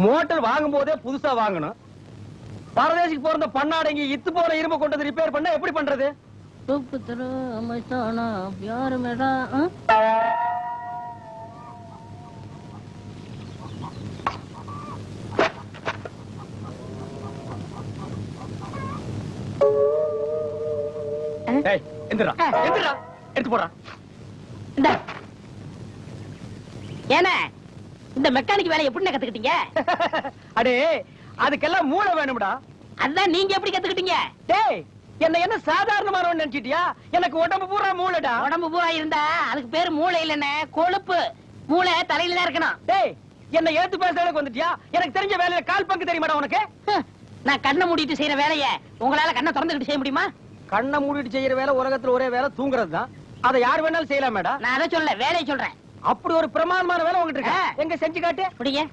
Motor வாங்கும் போதே புதுசா வாங்கணும். பரதேசிக்கு போற பண்ணாடங்கி இத்து போற இரும்பு கொண்டு வந்து ரிப்பேர் பண்ணா எப்படி பண்றது? எடுத்து போடுறா. ஏன்னா இந்த மெக்கானிக் வேலை எப்படி கத்துக்கிட்டீங்க? அடே அதுக்கெல்லாம் மூளை வேணும்டா. அதான் நீங்க எப்படி கத்துக்கிட்டீங்க? டேய் என்ன சாதாரணமானவன் நினைச்சிட்டியா? எனக்கு உடம்பு பூரா மூளைடா. உடம்பு பூரா இருந்தா அதுக்கு பேரு மூளை இல்லன்னு, கொழுப்பு. மூளை தலையில தான் இருக்கணும். டேய் என்ன ஏத்து பேசுறதுக்கு வந்துட்டியா? எனக்கு தெரிஞ்ச வேலையில கால் பங்கு தெரியுமாடா உனக்கு? நான் கண்ணை மூடிட்டு செய்யற வேலைய உங்களால கண்ணை திறந்துகிட்டு செய்ய முடியுமா? கண்ணை மூடிட்டு செய்யற வேலை உலகத்துல ஒரே வேலை தூங்குறது தான். அதை யார் வேணாலும் செய்யலாமேடா. நான் அதை சொல்ல வேலையை சொல்றேன். அப்படி ஒரு பிரமாதமான வேலை உங்ககிட்ட இருக்கு. எங்க செஞ்சு காட்டு. அப்படியே